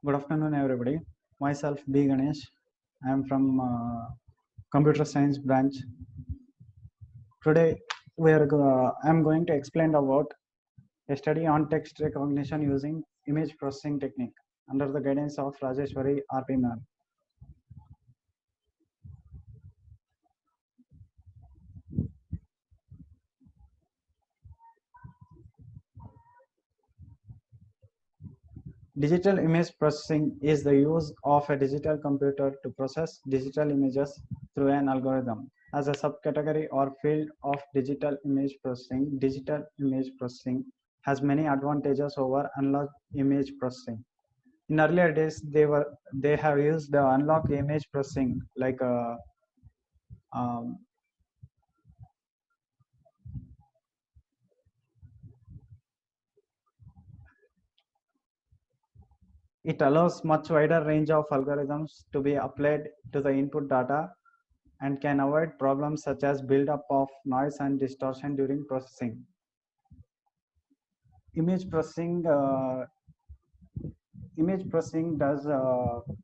Good afternoon, everybody. Myself, B. Ganesh. I am from Computer Science branch. Today, I am going to explain about a study on text recognition using image processing technique under the guidance of Rajeshwari RP ma'am. Digital image processing is the use of a digital computer to process digital images through an algorithm. As a subcategory or field of digital image processing has many advantages over analog image processing. In earlier days, they have used the analog image processing like um, it allows much wider range of algorithms to be applied to the input data and can avoid problems such as buildup of noise and distortion during processing. Image processing image processing does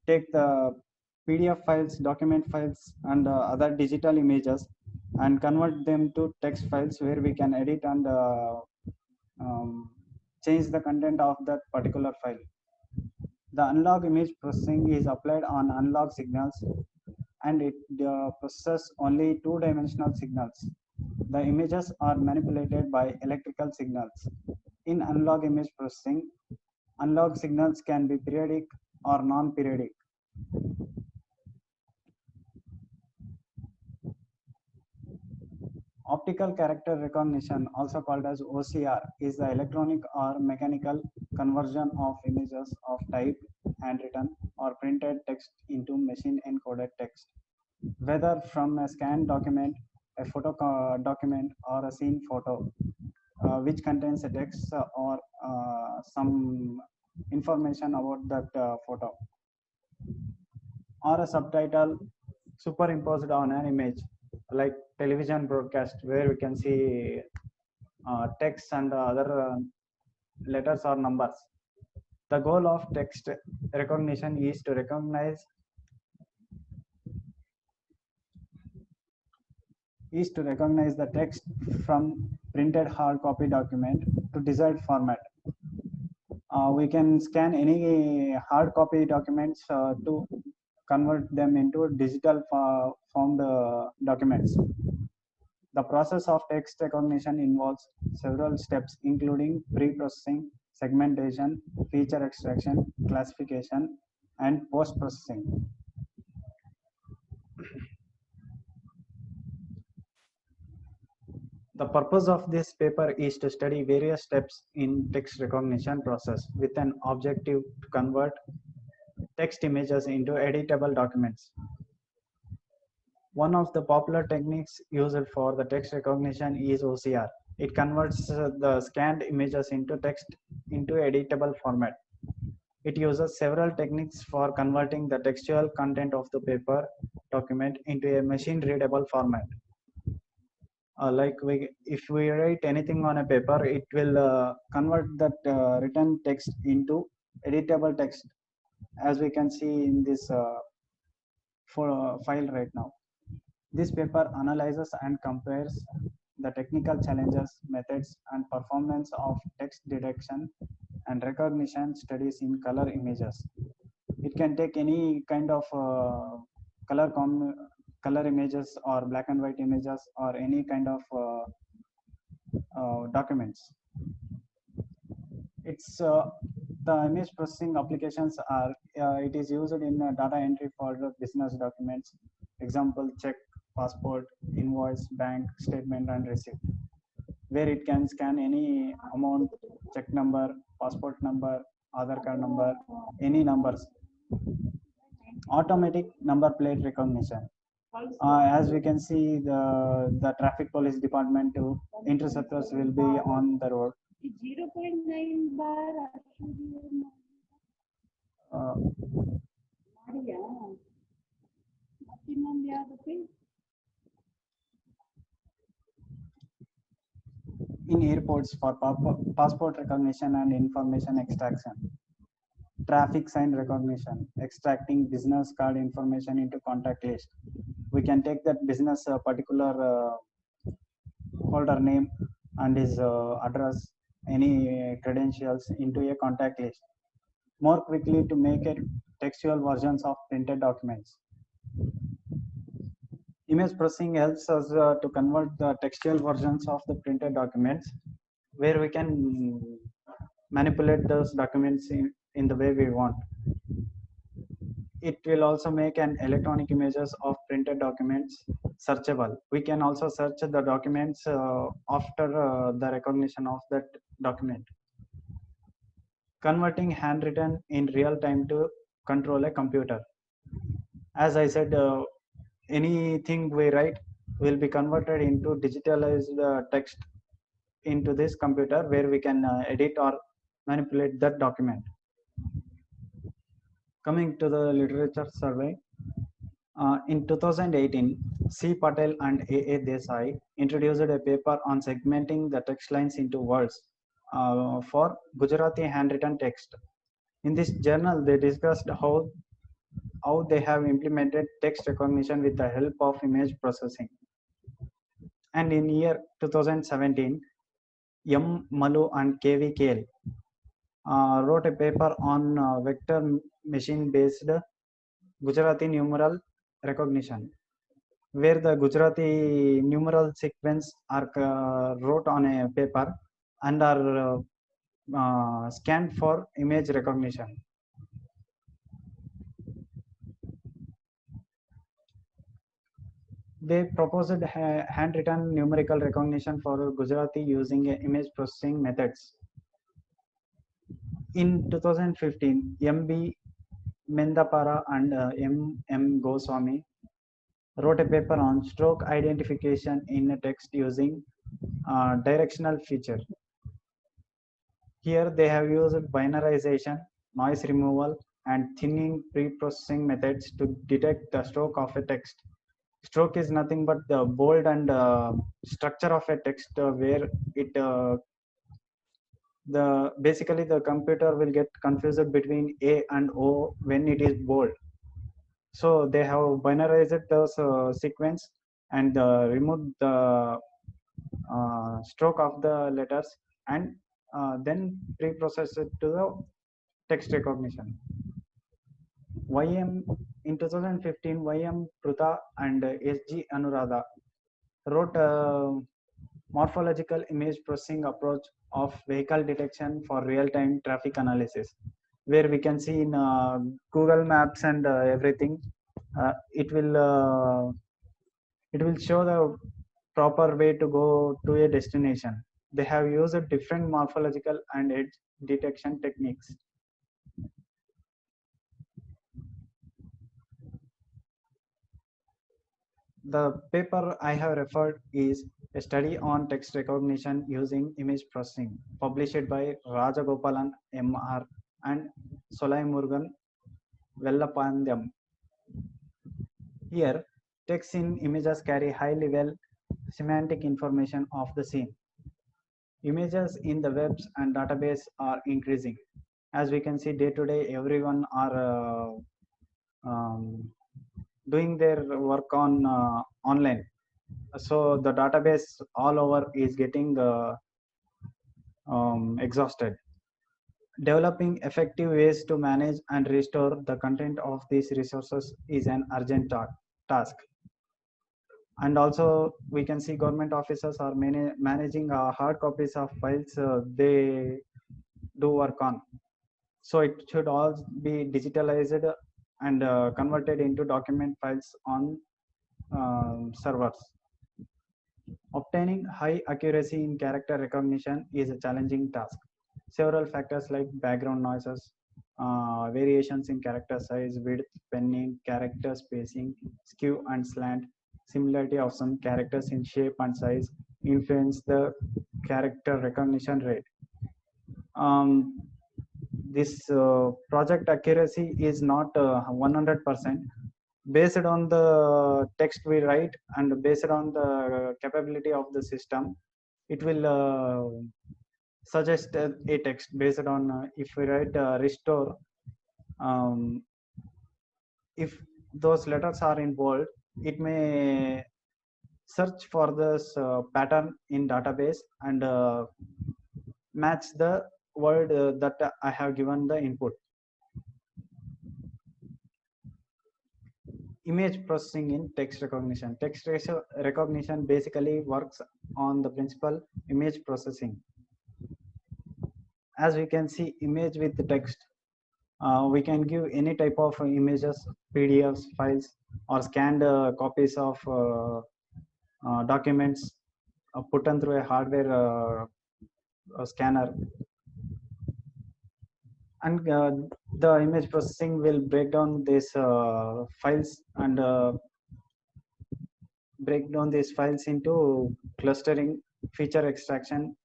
take the PDF files, document files, and other digital images and convert them to text files where we can edit and um, change the content of that particular file. The analog image processing is applied on analog signals and it processes only two-dimensional signals. The images are manipulated by electrical signals. In analog image processing, analog signals can be periodic or non-periodic. Optical character recognition, also called as OCR, is the electronic or mechanical conversion of images of typed, handwritten, or printed text into machine encoded text, whether from a scanned document, a photo document, or a scene photo, which contains a text or some information about that photo, or a subtitle superimposed on an image, like television broadcast, where we can see text and other letters or numbers. The goal of text recognition is to recognize the text from printed hard copy document to desired format. We can scan any hard copy documents to convert them into digital formed documents. The process of text recognition involves several steps, including pre-processing, segmentation, feature extraction, classification, and post-processing. The purpose of this paper is to study various steps in text recognition process with an objective to convert text images into editable documents. One of the popular techniques used for the text recognition is OCR. It converts the scanned images into text into editable format. It uses several techniques for converting the textual content of the paper document into a machine readable format. If we write anything on a paper, it will convert that written text into editable text, as we can see in this file right now. This paper analyzes and compares the technical challenges, methods, and performance of text detection and recognition studies in color images. It can take any kind of color color images or black and white images or any kind of documents. It's the image processing applications are it is used in data entry for the business documents. Example: check, passport, invoice, bank statement, and receipt, where it can scan any amount, check number, passport number, Aadhaar card number, any numbers. Automatic number plate recognition. As we can see, the traffic police department to interceptors will be on the road. 0.9 bar in airports for passport recognition and information extraction. traffic sign recognition, extracting business card information into contact list. We can take that business particular holder name and his address, any credentials into a contact list more quickly to make it textual versions of printed documents. Image processing helps us to convert the textual versions of the printed documents where we can manipulate those documents in the way we want. It will also make an electronic images of printed documents searchable. We can also search the documents after the recognition of that document. Converting handwritten in real time to control a computer. As I said, anything we write will be converted into digitalized text into this computer where we can edit or manipulate that document. Coming to the literature survey, in 2018, C. Patel and A. Desai introduced a paper on segmenting the text lines into words for Gujarati handwritten text. In this journal, they discussed how they have implemented text recognition with the help of image processing. And in year 2017, M. Malu and K.V. Kale wrote a paper on vector machine-based Gujarati numeral recognition, where the Gujarati numeral sequence are wrote on a paper and are scanned for image recognition. They proposed handwritten numerical recognition for Gujarati using image processing methods. In 2015, M.B. Mendapara and M. Goswami wrote a paper on stroke identification in a text using directional feature. Here they have used binarization, noise removal, and thinning pre-processing methods to detect the stroke of a text. Stroke is nothing but the bold and structure of a text where it basically the computer will get confused between A and O when it is bold. So they have binarized those sequence and removed the stroke of the letters and then pre-process it to the text recognition. YM in 2015, YM Pruta and SG Anuradha wrote a morphological image processing approach of vehicle detection for real-time traffic analysis, where we can see in Google Maps and everything, it will show the proper way to go to a destination. They have used different morphological and edge detection techniques. The paper I have referred is a study on text recognition using image processing, published by Rajagopalan M.R. and Solaimurgan Vellapandhyam. Here, text in images carry high-level semantic information of the scene. Images in the webs and database are increasing. As we can see day to day, everyone are doing their work on online. So the database all over is getting exhausted. Developing effective ways to manage and restore the content of these resources is an urgent task. And also we can see government officers are managing hard copies of files they do work on. So it should all be digitalized and converted into document files on servers. Obtaining high accuracy in character recognition is a challenging task. Several factors like background noises, variations in character size, width, penning, character spacing, skew and slant, similarity of some characters in shape and size influence the character recognition rate. This project accuracy is not 100%. Based on the text we write and based on the capability of the system, it will suggest a text based on if we write restore, If those letters are in bold, it may search for this pattern in database and match the word that I have given the input. Image processing in text recognition. Text recognition basically works on the principle image processing. As we can see, image with the text, we can give any type of images, PDFs, files, or scanned copies of documents put on through a hardware scanner, and the image processing will break down these files and break down these files into clustering, feature extraction,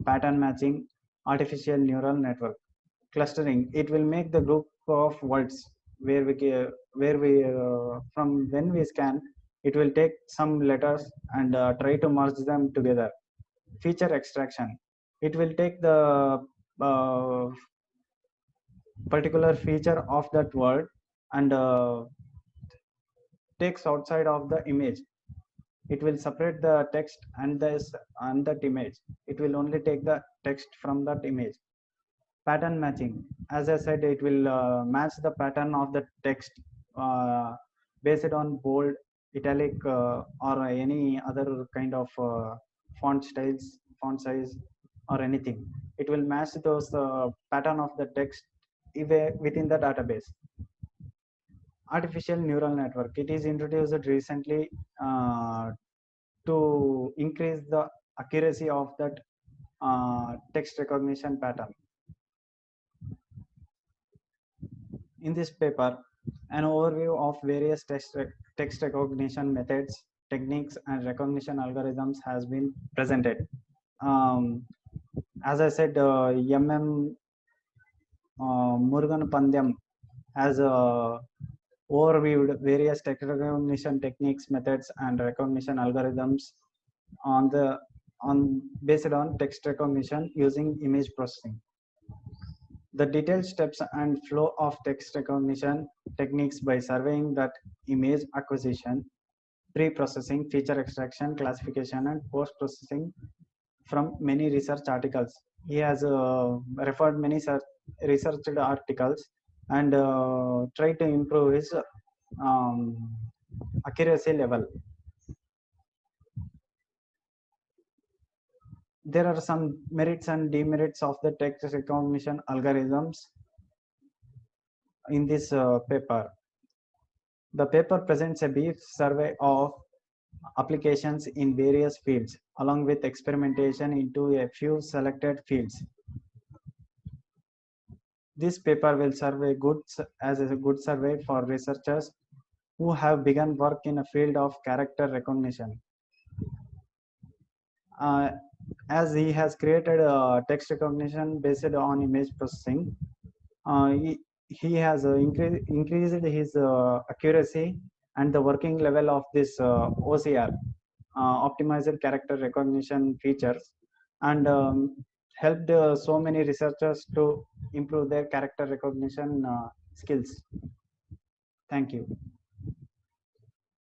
pattern matching, artificial neural network. Clustering, it will make the group of words where we from when we scan, it will take some letters and try to merge them together. Feature extraction, it will take the uh, particular feature of that word and takes outside of the image. It will separate the text and this and that image. It will only take the text from that image. Pattern matching, as I said, it will match the pattern of the text uh, based on bold, italic, or any other kind of font styles, font size, or anything. It will match those pattern of the text within the database. Artificial neural network, it is introduced recently to increase the accuracy of that text recognition pattern. In this paper, an overview of various text recognition methods, techniques, and recognition algorithms has been presented. As I said, MM Murugan Pandyam has overviewed various text recognition techniques, methods, and recognition algorithms on the based on text recognition using image processing. The detailed steps and flow of text recognition techniques by surveying that image acquisition, pre-processing, feature extraction, classification, and post-processing from many research articles. He has referred many researched articles and tried to improve his accuracy level. There are some merits and demerits of the text recognition algorithms in this paper. The paper presents a brief survey of applications in various fields, along with experimentation into a few selected fields. This paper will serve as a good survey for researchers who have begun work in a field of character recognition. As he has created text recognition based on image processing, he has increased his accuracy and the working level of this OCR, optimized character recognition features, and helped so many researchers to improve their character recognition skills. Thank you.